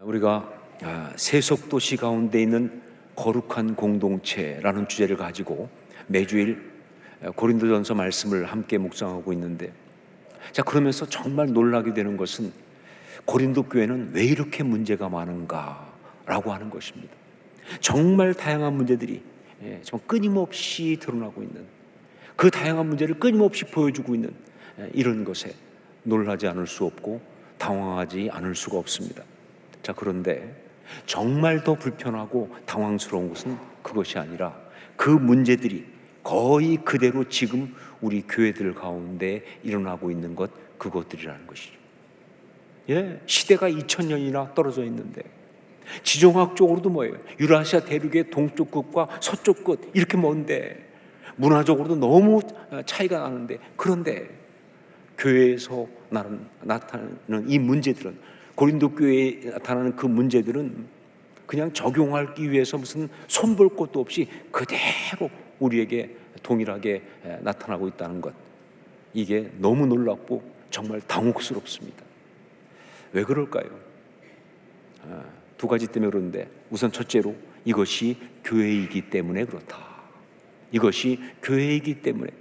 우리가 세속도시 가운데 있는 거룩한 공동체라는 주제를 가지고 매주일 고린도전서 말씀을 함께 묵상하고 있는데, 그러면서 정말 놀라게 되는 것은 고린도 교회는 왜 이렇게 문제가 많은가라고 하는 것입니다. 정말 다양한 문제들이 정말 끊임없이 드러나고 있는, 그 다양한 문제를 끊임없이 보여주고 있는 이런 것에 놀라지 않을 수 없고 당황하지 않을 수가 없습니다. 그런데 정말 더 불편하고 당황스러운 것은 그것이 아니라 그 문제들이 거의 그대로 지금 우리 교회들 가운데 일어나고 있는 것, 그것들이라는 것이죠. 시대가 2000년이나 떨어져 있는데 지정학적으로도 뭐예요? 유라시아 대륙의 동쪽 끝과 서쪽 끝 이렇게 먼데, 문화적으로도 너무 차이가 나는데, 그런데 교회에서 나타나는 이 문제들은, 고린도 교회에 나타나는 그 문제들은 그냥 적용하기 위해서 무슨 손볼 것도 없이 그대로 우리에게 동일하게 나타나고 있다는 것, 이게 너무 놀랍고 정말 당혹스럽습니다. 왜 그럴까요? 두 가지 때문에 그런데, 우선 첫째로 이것이 교회이기 때문에 그렇다. 이것이 교회이기 때문에,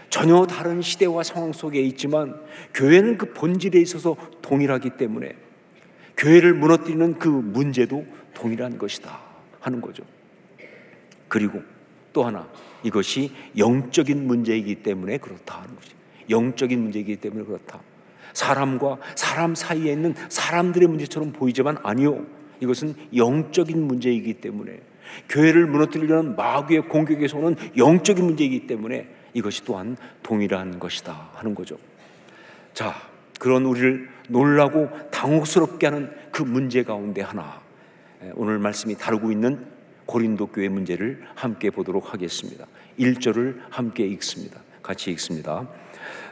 전혀 다른 시대와 상황 속에 있지만 교회는 그 본질에 있어서 동일하기 때문에 교회를 무너뜨리는 그 문제도 동일한 것이다 하는 거죠. 그리고 또 하나, 이것이 영적인 문제이기 때문에 그렇다 하는 거죠. 영적인 문제이기 때문에 그렇다. 사람과 사람 사이에 있는 사람들의 문제처럼 보이지만 아니요, 이것은 영적인 문제이기 때문에, 교회를 무너뜨리려는 마귀의 공격에서 오는 영적인 문제이기 때문에 이것이 또한 동일한 것이다 하는 거죠. 그런 우리를 놀라고 당혹스럽게 하는 그 문제 가운데 하나, 오늘 말씀이 다루고 있는 고린도 교회 문제를 함께 보도록 하겠습니다. 1절을 함께 읽습니다. 같이 읽습니다.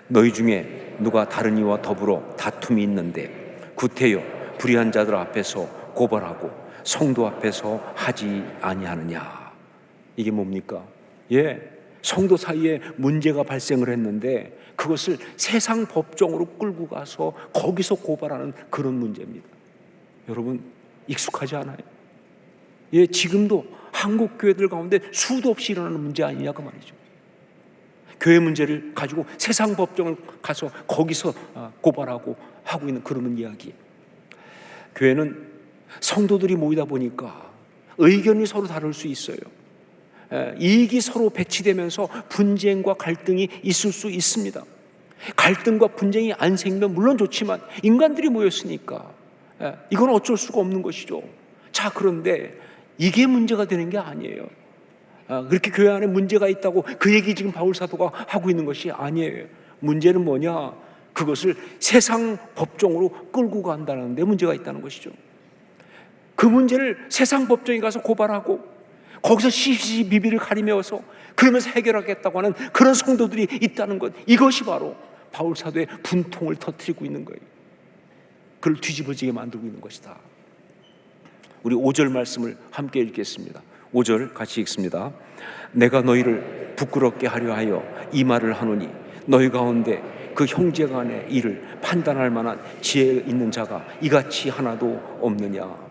너희 중에 누가 다른 이와 더불어 다툼이 있는데 구태여 불의한 자들 앞에서 고발하고 성도 앞에서 하지 아니하느냐. 이게 뭡니까? 성도 사이에 문제가 발생을 했는데 그것을 세상 법정으로 끌고 가서 거기서 고발하는 그런 문제입니다. 여러분, 익숙하지 않아요? 지금도 한국 교회들 가운데 수도 없이 일어나는 문제 아니냐 그 말이죠. 교회 문제를 가지고 세상 법정을 가서 거기서 고발하고 하고 있는 그런 이야기. 교회는 성도들이 모이다 보니까 의견이 서로 다를 수 있어요. 이익이 서로 배치되면서 분쟁과 갈등이 있을 수 있습니다. 갈등과 분쟁이 안 생기면 물론 좋지만 인간들이 모였으니까 이건 어쩔 수가 없는 것이죠. 그런데 이게 문제가 되는 게 아니에요. 그렇게 교회 안에 문제가 있다고 그 얘기 지금 바울 사도가 하고 있는 것이 아니에요. 문제는 뭐냐? 그것을 세상 법정으로 끌고 간다는 데 문제가 있다는 것이죠. 그 문제를 세상 법정에 가서 고발하고 거기서 시시비비를 가리면서 그러면서 해결하겠다고 하는 그런 성도들이 있다는 것, 이것이 바로 바울 사도의 분통을 터뜨리고 있는 거예요. 그걸 뒤집어지게 만들고 있는 것이다. 우리 5절 말씀을 함께 읽겠습니다. 5절 같이 읽습니다. 내가 너희를 부끄럽게 하려 하여 이 말을 하노니 너희 가운데 그 형제 간의 일을 판단할 만한 지혜 있는 자가 이같이 하나도 없느냐.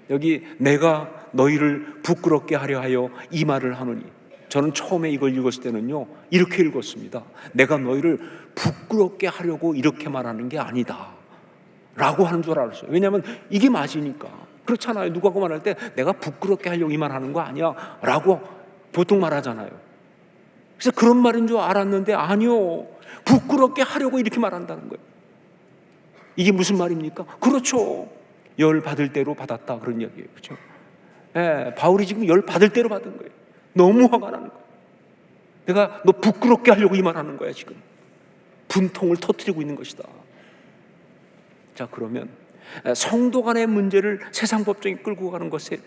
여기 내가 너희를 부끄럽게 하려 하여 이 말을 하노니, 저는 처음에 이걸 읽었을 때는요 이렇게 읽었습니다. 내가 너희를 부끄럽게 하려고 이렇게 말하는 게 아니다 라고 하는 줄 알았어요. 왜냐하면 이게 맞으니까. 그렇잖아요. 누가 그 말할 때 내가 부끄럽게 하려고 이 말하는 거 아니야 라고 보통 말하잖아요. 그래서 그런 말인 줄 알았는데 아니요, 부끄럽게 하려고 이렇게 말한다는 거예요. 이게 무슨 말입니까? 그렇죠, 열 받을 대로 받았다 그런 이야기예요. 그렇죠? 바울이 지금 열 받을 대로 받은 거예요. 너무 화가 나는 거예요. 내가 너 부끄럽게 하려고 이 말하는 거야. 지금 분통을 터뜨리고 있는 것이다. 그러면 성도 간의 문제를 세상 법정에 끌고 가는 것이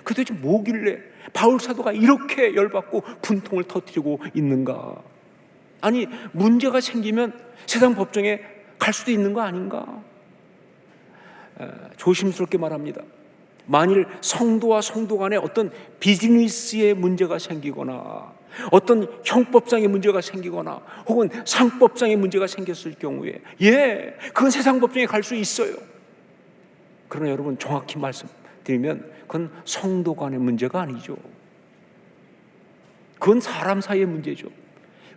도대체 뭐길래 바울 사도가 이렇게 열받고 분통을 터뜨리고 있는가? 아니, 문제가 생기면 세상 법정에 갈 수도 있는 거 아닌가? 조심스럽게 말합니다. 만일 성도와 성도 간에 어떤 비즈니스의 문제가 생기거나 어떤 형법상의 문제가 생기거나 혹은 상법상의 문제가 생겼을 경우에 그건 세상 법정에 갈 수 있어요. 그러나 여러분, 정확히 말씀드리면 그건 성도 간의 문제가 아니죠. 그건 사람 사이의 문제죠.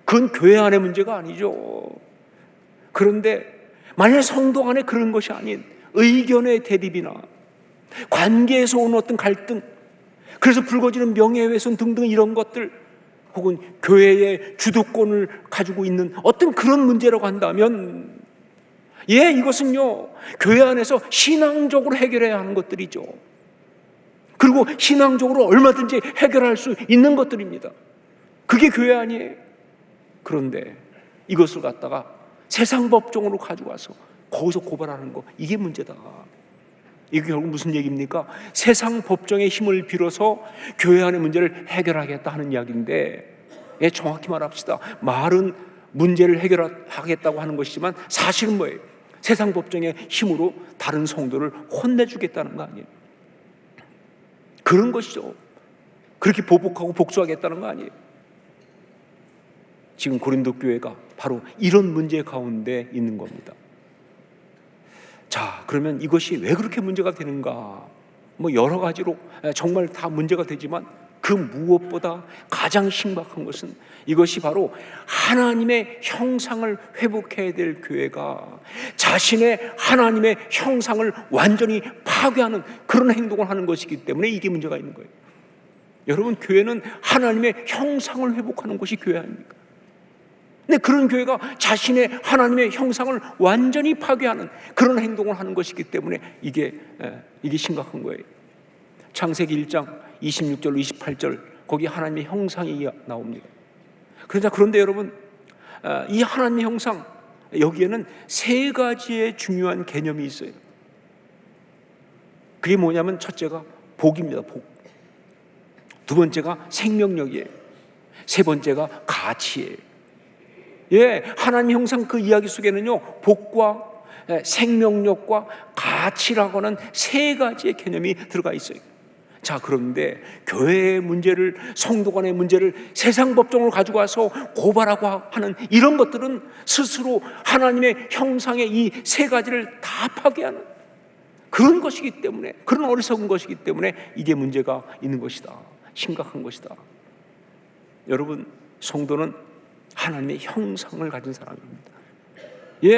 그건 교회 안의 문제가 아니죠. 그런데 만약 성도 간에 그런 것이 아닌 의견의 대립이나 관계에서 오는 어떤 갈등, 그래서 불거지는 명예훼손 등등 이런 것들, 혹은 교회의 주도권을 가지고 있는 어떤 그런 문제라고 한다면, 이것은요, 교회 안에서 신앙적으로 해결해야 하는 것들이죠. 그리고 신앙적으로 얼마든지 해결할 수 있는 것들입니다. 그게 교회 아니에요. 그런데 이것을 갖다가 세상 법정으로 가져와서 거기서 고발하는 거, 이게 문제다. 이게 결국 무슨 얘기입니까? 세상 법정의 힘을 빌어서 교회 안의 문제를 해결하겠다 하는 이야기인데, 정확히 말합시다. 말은 문제를 해결하겠다고 하는 것이지만 사실은 뭐예요? 세상 법정의 힘으로 다른 성도를 혼내주겠다는 거 아니에요? 그런 것이죠. 그렇게 보복하고 복수하겠다는 거 아니에요? 지금 고린도 교회가 바로 이런 문제 가운데 있는 겁니다. 자, 그러면 이것이 왜 그렇게 문제가 되는가? 여러 가지로 정말 다 문제가 되지만 그 무엇보다 가장 심각한 것은 이것이 바로 하나님의 형상을 회복해야 될 교회가 자신의 하나님의 형상을 완전히 파괴하는 그런 행동을 하는 것이기 때문에 이게 문제가 있는 거예요. 여러분, 교회는 하나님의 형상을 회복하는 것이 교회 아닙니까? 근데 그런 교회가 자신의 하나님의 형상을 완전히 파괴하는 그런 행동을 하는 것이기 때문에 이게 심각한 거예요. 창세기 1장 26절 28절 거기 하나님의 형상이 나옵니다. 그런데 여러분, 이 하나님의 형상, 여기에는 세 가지의 중요한 개념이 있어요. 그게 뭐냐면, 첫째가 복입니다. 복. 두 번째가 생명력이에요. 세 번째가 가치예요. 하나님 형상 그 이야기 속에는요, 복과 생명력과 가치라고 하는 세 가지의 개념이 들어가 있어요. 자, 그런데 교회의 문제를, 성도 간의 문제를 세상 법정으로 가지고 와서 고발하고 하는 이런 것들은 스스로 하나님의 형상의 이 세 가지를 다 파괴하는 그런 것이기 때문에, 그런 어리석은 것이기 때문에 이게 문제가 있는 것이다. 심각한 것이다. 여러분, 성도는 하나님의 형상을 가진 사람입니다.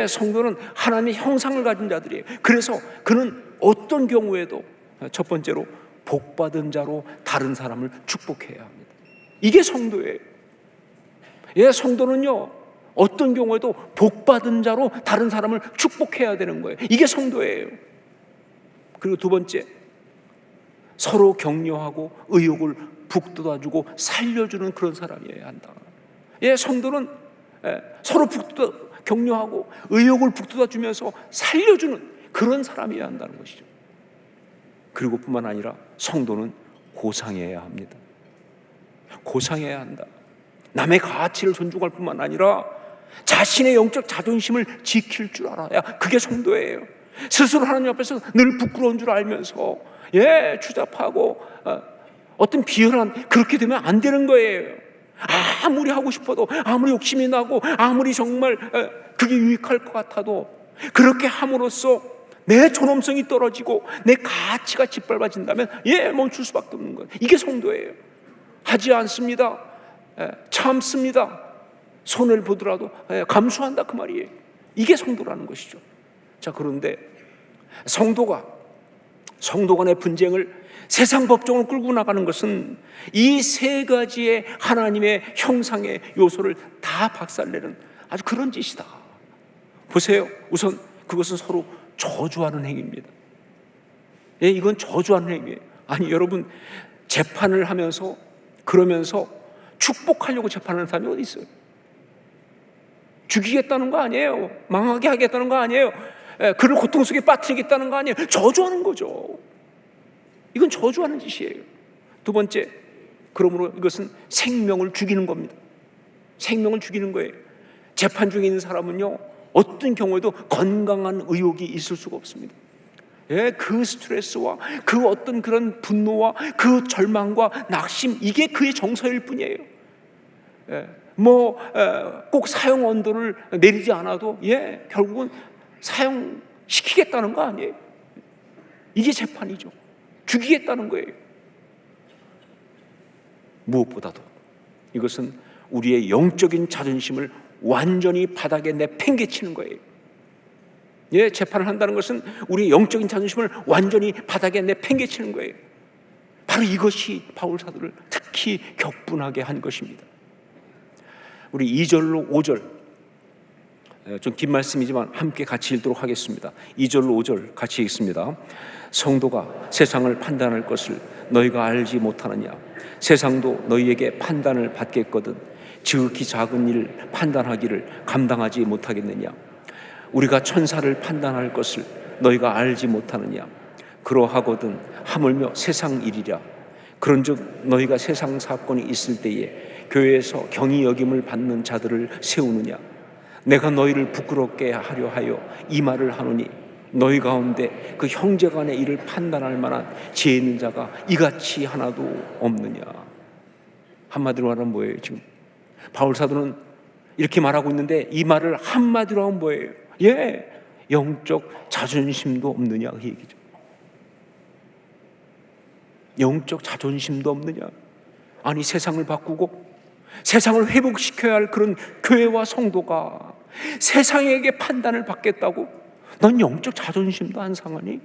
성도는 하나님의 형상을 가진 자들이에요. 그래서 그는 어떤 경우에도 첫 번째로 복받은 자로 다른 사람을 축복해야 합니다. 이게 성도예요. 성도는요, 어떤 경우에도 복받은 자로 다른 사람을 축복해야 되는 거예요. 이게 성도예요. 그리고 두 번째, 서로 격려하고 의욕을 북돋아주고 살려주는 그런 사람이어야 한다. 성도는 서로 격려하고 의욕을 북돋아주면서 살려주는 그런 사람이어야 한다는 것이죠. 그리고 뿐만 아니라 성도는 고상해야 합니다. 고상해야 한다. 남의 가치를 존중할 뿐만 아니라 자신의 영적 자존심을 지킬 줄 알아야 그게 성도예요. 스스로 하나님 앞에서 늘 부끄러운 줄 알면서 추잡하고 어떤 비열한, 그렇게 되면 안 되는 거예요. 아무리 하고 싶어도, 아무리 욕심이 나고, 아무리 정말 그게 유익할 것 같아도 그렇게 함으로써 내 존엄성이 떨어지고 내 가치가 짓밟아진다면 멈출 수밖에 없는 거예요. 이게 성도예요. 하지 않습니다. 참습니다. 손해를 보더라도 감수한다, 그 말이에요. 이게 성도라는 것이죠. 자, 그런데 성도 간의 분쟁을 세상 법정으로 끌고 나가는 것은 이 세 가지의 하나님의 형상의 요소를 다 박살내는 아주 그런 짓이다. 보세요. 우선 그것은 서로 저주하는 행위입니다. 이건 저주하는 행위예요. 아니, 여러분, 재판을 하면서 그러면서 축복하려고 재판하는 사람이 어디 있어요? 죽이겠다는 거 아니에요. 망하게 하겠다는 거 아니에요. 그를 고통 속에 빠뜨리겠다는 거 아니에요. 저주하는 거죠. 이건 저주하는 짓이에요. 두 번째, 그러므로 이것은 생명을 죽이는 겁니다. 생명을 죽이는 거예요. 재판 중에 있는 사람은요, 어떤 경우에도 건강한 의욕이 있을 수가 없습니다. 그 스트레스와 그 어떤 그런 분노와 그 절망과 낙심, 이게 그의 정서일 뿐이에요. 꼭 사형 언도를 내리지 않아도 결국은 사형시키겠다는 거 아니에요. 이게 재판이죠. 죽이겠다는 거예요. 무엇보다도 이것은 우리의 영적인 자존심을 완전히 바닥에 내팽개치는 거예요. 예, 재판을 한다는 것은 우리의 영적인 자존심을 완전히 바닥에 내팽개치는 거예요. 바로 이것이 바울 사도를 특히 격분하게 한 것입니다. 우리 2절로 5절, 좀 긴 말씀이지만 함께 같이 읽도록 하겠습니다. 2절로 5절 같이 읽습니다. 성도가 세상을 판단할 것을 너희가 알지 못하느냐? 세상도 너희에게 판단을 받겠거든 지극히 작은 일 판단하기를 감당하지 못하겠느냐? 우리가 천사를 판단할 것을 너희가 알지 못하느냐? 그러하거든 하물며 세상 일이랴. 그런즉 너희가 세상 사건이 있을 때에 교회에서 경히 여김을 받는 자들을 세우느냐? 내가 너희를 부끄럽게 하려 하여 이 말을 하노니 너희 가운데 그 형제간의 일을 판단할 만한 지혜 있는 자가 이같이 하나도 없느냐? 한마디로 말하면 뭐예요? 지금 바울 사도는 이렇게 말하고 있는데 이 말을 한마디로 하면 뭐예요? 예, 영적 자존심도 없느냐 그 얘기죠. 영적 자존심도 없느냐? 아니, 세상을 바꾸고 세상을 회복시켜야 할 그런 교회와 성도가 세상에게 판단을 받겠다고? 넌 영적 자존심도 안 상하니?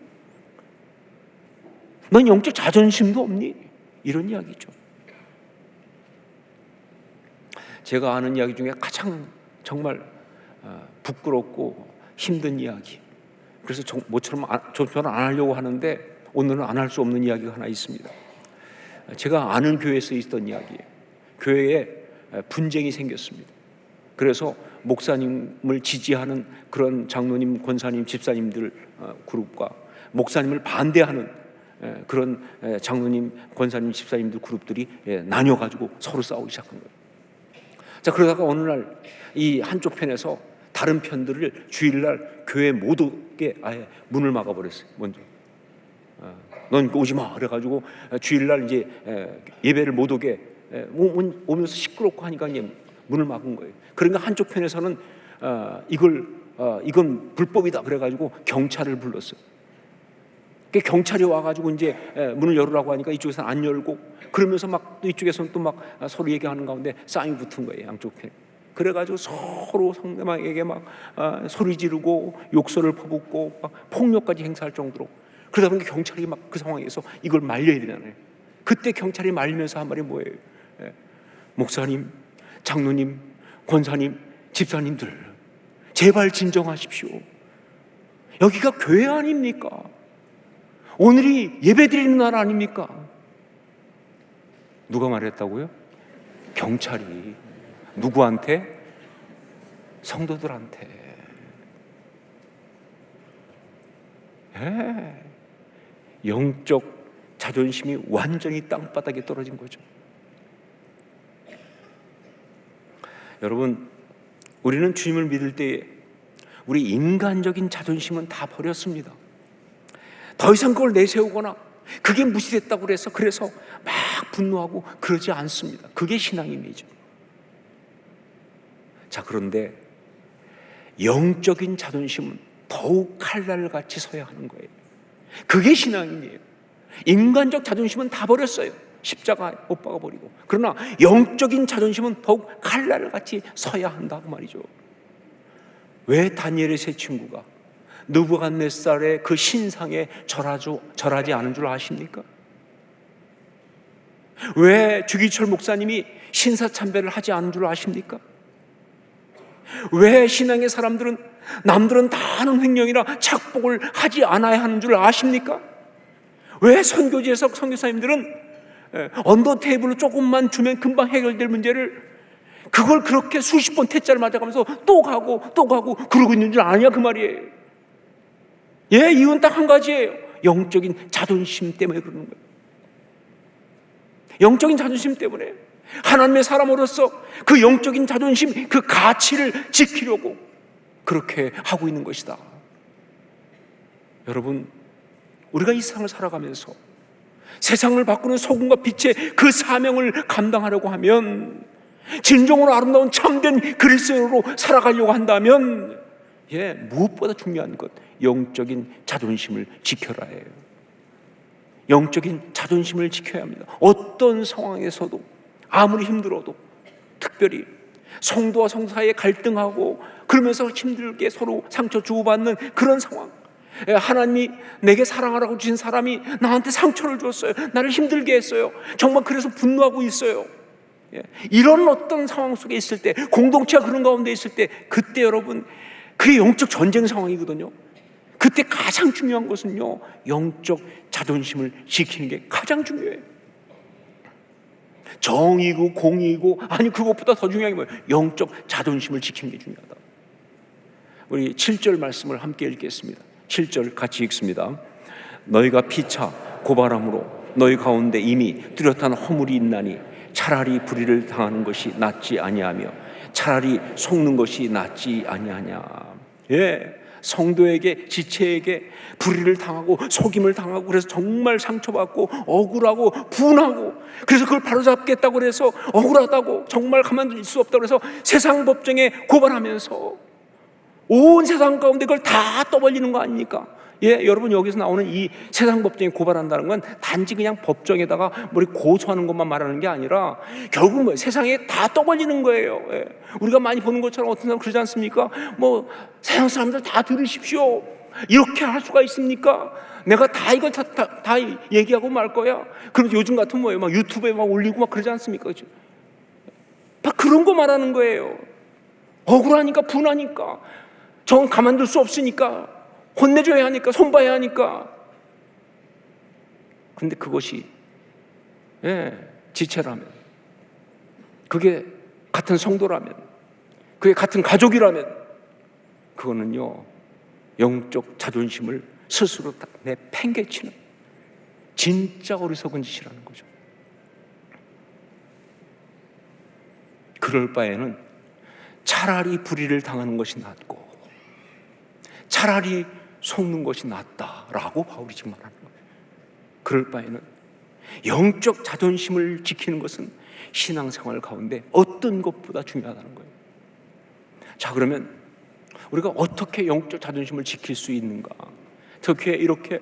넌 영적 자존심도 없니? 이런 이야기죠. 제가 아는 이야기 중에 가장 정말 부끄럽고 힘든 이야기, 그래서 모처럼 저는 안 하려고 하는데 오늘은 안 할 수 없는 이야기가 하나 있습니다. 제가 아는 교회에서 있었던 이야기예요. 교회에 분쟁이 생겼습니다. 그래서 목사님을 지지하는 그런 장로님, 권사님, 집사님들 그룹과 목사님을 반대하는 그런 장로님, 권사님, 집사님들 그룹들이 나뉘어가지고 서로 싸우기 시작한 거예요. 자, 그러다가 어느 날 이 한쪽 편에서 다른 편들을 주일날 교회 못 오게 아예 문을 막아버렸어요. 먼저 넌 오지 마 그래가지고 주일날 이제 예배를 못 오게 오면서 시끄럽고 하니까 이제 문을 막은 거예요. 그러니까 한쪽 편에서는 이건 불법이다 그래가지고 경찰을 불렀어요. 경찰이 와가지고 이제 문을 열으라고 하니까 이쪽에서는 안 열고, 그러면서 막 또 이쪽에서는 또 막 서로 얘기하는 가운데 싸움이 붙은 거예요, 양쪽 편. 그래가지고 서로 상대방에게 막 소리 지르고 욕설을 퍼붓고 막 폭력까지 행사할 정도로. 그러다 보니까 경찰이 막 그 상황에서 이걸 말려야 되잖아요. 그때 경찰이 말리면서 한 말이 뭐예요? 목사님, 장로님, 권사님, 집사님들, 제발 진정하십시오. 여기가 교회 아닙니까? 오늘이 예배드리는 날 아닙니까? 누가 말했다고요? 경찰이. 누구한테? 성도들한테. 영적 자존심이 완전히 땅바닥에 떨어진 거죠. 여러분, 우리는 주님을 믿을 때에 우리 인간적인 자존심은 다 버렸습니다. 더 이상 그걸 내세우거나 그게 무시됐다고 그래서 막 분노하고 그러지 않습니다. 그게 신앙임이죠. 자, 그런데 영적인 자존심은 더욱 칼날같이 서야 하는 거예요. 그게 신앙임이에요. 인간적 자존심은 다 버렸어요. 십자가 못 박아버리고. 그러나 영적인 자존심은 더욱 칼날같이 서야 한다고 말이죠. 왜 다니엘의 세 친구가 느부갓네살의 그 신상에 절하지 않은 줄 아십니까? 왜 주기철 목사님이 신사참배를 하지 않은 줄 아십니까? 왜 신앙의 사람들은 남들은 다 하는 횡령이라 착복을 하지 않아야 하는 줄 아십니까? 왜 선교지에서 선교사님들은 언더 테이블로 조금만 주면 금방 해결될 문제를 그걸 그렇게 수십 번 퇴짜를 맞아가면서 또 가고 그러고 있는 줄 아냐 그 말이에요. 예, 이유는 딱 한 가지예요. 영적인 자존심 때문에 그러는 거예요. 영적인 자존심 때문에 하나님의 사람으로서 그 영적인 자존심, 그 가치를 지키려고 그렇게 하고 있는 것이다. 여러분, 우리가 이 세상을 살아가면서 세상을 바꾸는 소금과 빛의 그 사명을 감당하려고 하면, 진정으로 아름다운 참된 그리스도로 살아가려고 한다면, 무엇보다 중요한 것, 영적인 자존심을 지켜라 해요. 영적인 자존심을 지켜야 합니다. 어떤 상황에서도 아무리 힘들어도, 특별히 성도와 성도 사이에 갈등하고 그러면서 힘들게 서로 상처 주고받는 그런 상황, 하나님이 내게 사랑하라고 주신 사람이 나한테 상처를 줬어요. 나를 힘들게 했어요. 정말 그래서 분노하고 있어요. 이런 어떤 상황 속에 있을 때, 공동체가 그런 가운데 있을 때, 그때 여러분, 그게 영적 전쟁 상황이거든요. 그때 가장 중요한 것은요, 영적 자존심을 지키는 게 가장 중요해요. 정의고 공의고, 아니 그것보다 더 중요한 게 뭐예요? 영적 자존심을 지키는 게 중요하다. 우리 7절 말씀을 함께 읽겠습니다. 7절 같이 읽습니다. 너희가 피차 고발함으로 너희 가운데 이미 뚜렷한 허물이 있나니 차라리 불의를 당하는 것이 낫지 아니하며 차라리 속는 것이 낫지 아니하냐. 성도에게, 지체에게 불의를 당하고 속임을 당하고, 그래서 정말 상처받고 억울하고 분하고, 그래서 그걸 바로잡겠다고 그래서 억울하다고, 정말 가만둘 수 없다고 그래서 세상 법정에 고발하면서 온 세상 가운데 그걸 다 떠벌리는 거 아닙니까? 여러분, 여기서 나오는 이 세상 법정에 고발한다는 건 단지 그냥 법정에다가 뭐 고소하는 것만 말하는 게 아니라 결국 뭐 세상에 다 떠벌리는 거예요. 우리가 많이 보는 것처럼 어떤 사람 그러지 않습니까? 뭐 세상 사람들 다 들으십시오, 이렇게 할 수가 있습니까? 내가 다 이걸 다 얘기하고 말 거야. 그럼 요즘 같은 뭐예요? 막 유튜브에 막 올리고 막 그러지 않습니까? 그렇죠? 막 그런 거 말하는 거예요. 억울하니까, 분하니까, 정 가만둘 수 없으니까, 혼내줘야 하니까, 손봐야 하니까. 그런데 그것이 지체라면, 그게 같은 성도라면, 그게 같은 가족이라면, 그거는요, 영적 자존심을 스스로 내팽개치는 진짜 어리석은 짓이라는 거죠. 그럴 바에는 차라리 불의를 당하는 것이 낫고 차라리 속는 것이 낫다라고 바울이 지금 말하는 거예요. 그럴 바에는 영적 자존심을 지키는 것은 신앙생활 가운데 어떤 것보다 중요하다는 거예요. 자, 그러면 우리가 어떻게 영적 자존심을 지킬 수 있는가? 특히 이렇게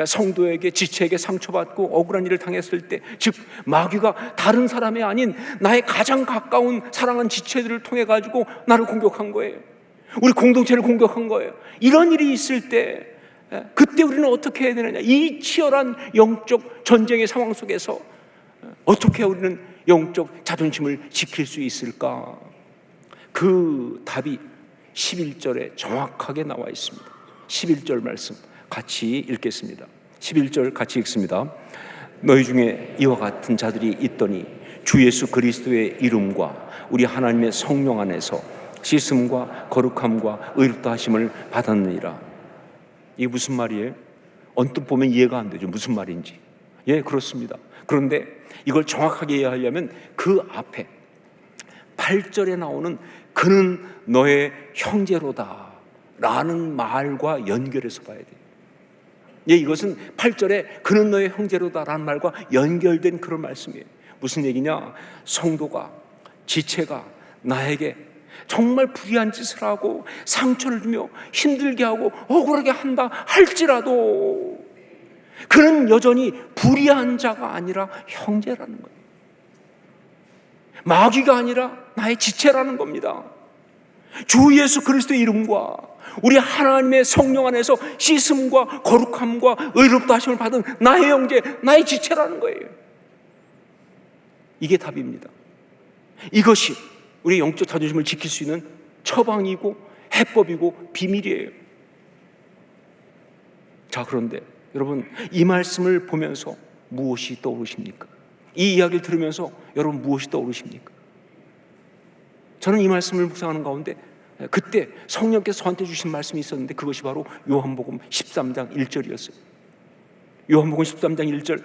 성도에게, 지체에게 상처받고 억울한 일을 당했을 때, 즉 마귀가 다른 사람이 아닌 나의 가장 가까운 사랑하는 지체들을 통해 가지고 나를 공격한 거예요. 우리 공동체를 공격한 거예요. 이런 일이 있을 때 그때 우리는 어떻게 해야 되느냐? 이 치열한 영적 전쟁의 상황 속에서 어떻게 우리는 영적 자존심을 지킬 수 있을까? 그 답이 11절에 정확하게 나와 있습니다. 11절 말씀 같이 읽겠습니다. 11절 같이 읽습니다. 너희 중에 이와 같은 자들이 있더니 주 예수 그리스도의 이름과 우리 하나님의 성령 안에서 씻음과 거룩함과 의롭다 하심을 받았느니라. 이게 무슨 말이에요? 언뜻 보면 이해가 안 되죠. 무슨 말인지. 그렇습니다. 그런데 이걸 정확하게 이해하려면 그 앞에 8절에 나오는 그는 너의 형제로다 라는 말과 연결해서 봐야 돼요. 이것은 8절에 그는 너의 형제로다 라는 말과 연결된 그런 말씀이에요. 무슨 얘기냐? 성도가, 지체가 나에게 정말 불의한 짓을 하고 상처를 주며 힘들게 하고 억울하게 한다 할지라도 그는 여전히 불의한 자가 아니라 형제라는 거예요. 마귀가 아니라 나의 지체라는 겁니다. 주 예수 그리스도의 이름과 우리 하나님의 성령 안에서 씻음과 거룩함과 의롭다 하심을 받은 나의 형제, 나의 지체라는 거예요. 이게 답입니다. 이것이 우리 영적 자존심을 지킬 수 있는 처방이고 해법이고 비밀이에요. 자, 그런데 여러분, 이 말씀을 보면서 무엇이 떠오르십니까? 이 이야기를 들으면서 여러분 무엇이 떠오르십니까? 저는 이 말씀을 묵상하는 가운데 그때 성령께서 저한테 주신 말씀이 있었는데 그것이 바로 요한복음 13장 1절이었어요. 요한복음 13장 1절,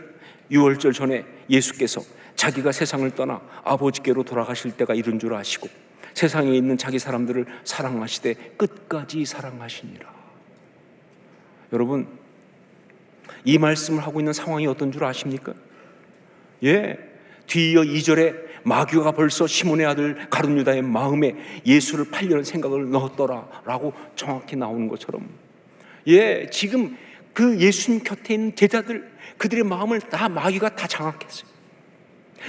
6월절 전에 예수께서 자기가 세상을 떠나 아버지께로 돌아가실 때가 이른 줄 아시고 세상에 있는 자기 사람들을 사랑하시되 끝까지 사랑하시니라. 여러분, 이 말씀을 하고 있는 상황이 어떤 줄 아십니까? 뒤이어 2절에 마귀가 벌써 시몬의 아들 가룟 유다의 마음에 예수를 팔려는 생각을 넣었더라 라고 정확히 나오는 것처럼 지금 그 예수님 곁에 있는 제자들, 그들의 마음을 다 마귀가 다 장악했어요.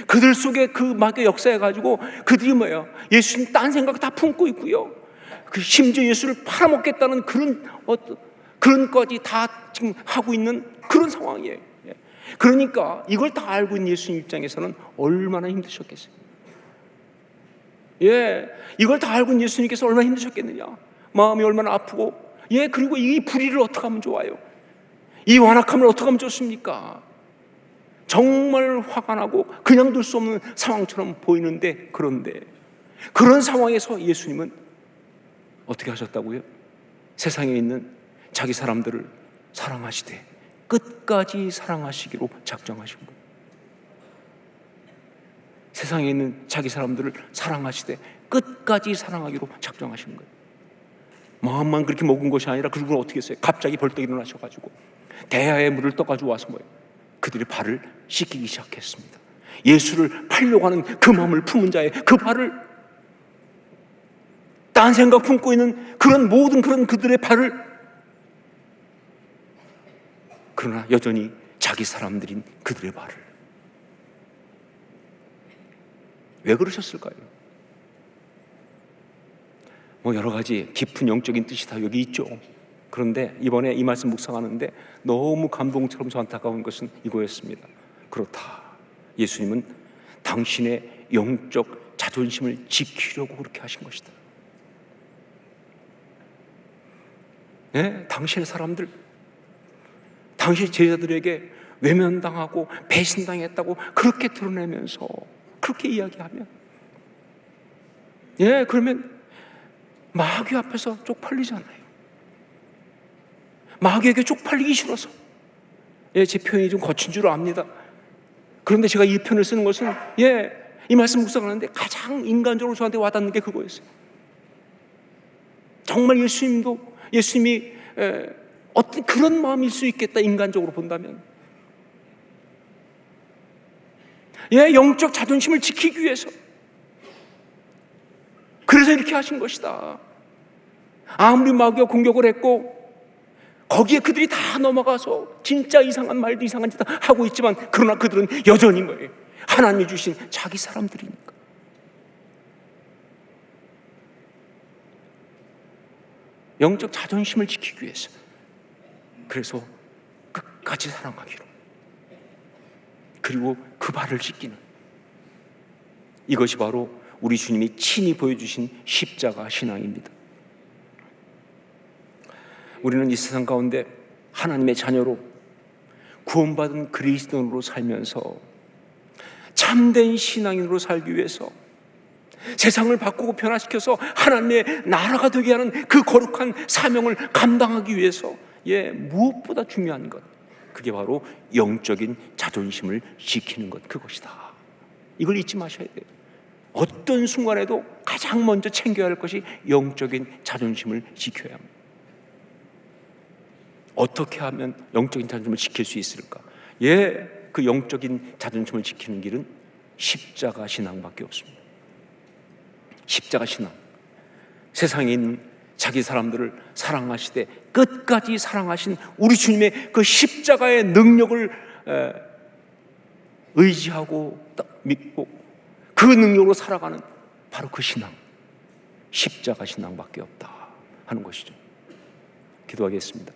그들 속에 그 마귀의 역사해가지고 그들이 뭐예요? 예수님 딴 생각 다 품고 있고요. 그 심지어 예수를 팔아먹겠다는 그런 것이 다 지금 하고 있는 그런 상황이에요. 그러니까 이걸 다 알고 있는 예수님 입장에서는 얼마나 힘드셨겠어요. 이걸 다 알고 있는 예수님께서 얼마나 힘드셨겠느냐. 마음이 얼마나 아프고, 그리고 이 불의를 어떻게 하면 좋아요? 이 완악함을 어떻게 하면 좋습니까? 정말 화가 나고 그냥 둘 수 없는 상황처럼 보이는데, 그런데 그런 상황에서 예수님은 어떻게 하셨다고요? 세상에 있는 자기 사람들을 사랑하시되 끝까지 사랑하시기로 작정하신 거예요. 세상에 있는 자기 사람들을 사랑하시되 끝까지 사랑하기로 작정하신 거예요. 마음만 그렇게 먹은 것이 아니라 그리고 어떻게 했어요? 갑자기 벌떡 일어나셔가지고 대야의 물을 떠가지고 와서 뭐예요? 그들의 발을 씻기기 시작했습니다. 예수를 팔려고 하는 그 마음을 품은 자의 그 발을, 딴 생각 품고 있는 그런 모든 그런 그들의 발을, 그러나 여전히 자기 사람들인 그들의 발을. 왜 그러셨을까요? 여러 가지 깊은 영적인 뜻이 다 여기 있죠. 그런데 이번에 이 말씀 묵상하는데 너무 감동처럼 저한테 다가온 것은 이거였습니다. 그렇다. 예수님은 당신의 영적 자존심을 지키려고 그렇게 하신 것이다. 당신의 사람들, 당신의 제자들에게 외면당하고 배신당했다고 그렇게 드러내면서 그렇게 이야기하면, 그러면 마귀 앞에서 쪽팔리잖아요. 마귀에게 쪽팔리기 싫어서. 제 표현이 좀 거친 줄 압니다. 그런데 제가 이 표현을 쓰는 것은 이 말씀 묵상하는데 가장 인간적으로 저한테 와닿는 게 그거였어요. 정말 예수님이 어떤 그런 마음일 수 있겠다, 인간적으로 본다면. 영적 자존심을 지키기 위해서, 그래서 이렇게 하신 것이다. 아무리 마귀가 공격을 했고 거기에 그들이 다 넘어가서 진짜 이상한 말도 이상한 짓도 하고 있지만, 그러나 그들은 여전히 뭐예요? 하나님이 주신 자기 사람들이니까. 영적 자존심을 지키기 위해서, 그래서 끝까지 사랑하기로, 그리고 그 발을 씻기는, 이것이 바로 우리 주님이 친히 보여주신 십자가 신앙입니다. 우리는 이 세상 가운데 하나님의 자녀로 구원받은 그리스도인으로 살면서 참된 신앙인으로 살기 위해서 세상을 바꾸고 변화시켜서 하나님의 나라가 되게 하는 그 거룩한 사명을 감당하기 위해서 무엇보다 중요한 것, 그게 바로 영적인 자존심을 지키는 것, 그것이다. 이걸 잊지 마셔야 돼요. 어떤 순간에도 가장 먼저 챙겨야 할 것이 영적인 자존심을 지켜야 합니다. 어떻게 하면 영적인 자존심을 지킬 수 있을까? 그 영적인 자존심을 지키는 길은 십자가 신앙밖에 없습니다. 십자가 신앙. 세상에 있는 자기 사람들을 사랑하시되 끝까지 사랑하신 우리 주님의 그 십자가의 능력을 의지하고 믿고 그 능력으로 살아가는 바로 그 신앙, 십자가 신앙밖에 없다 하는 것이죠. 기도하겠습니다.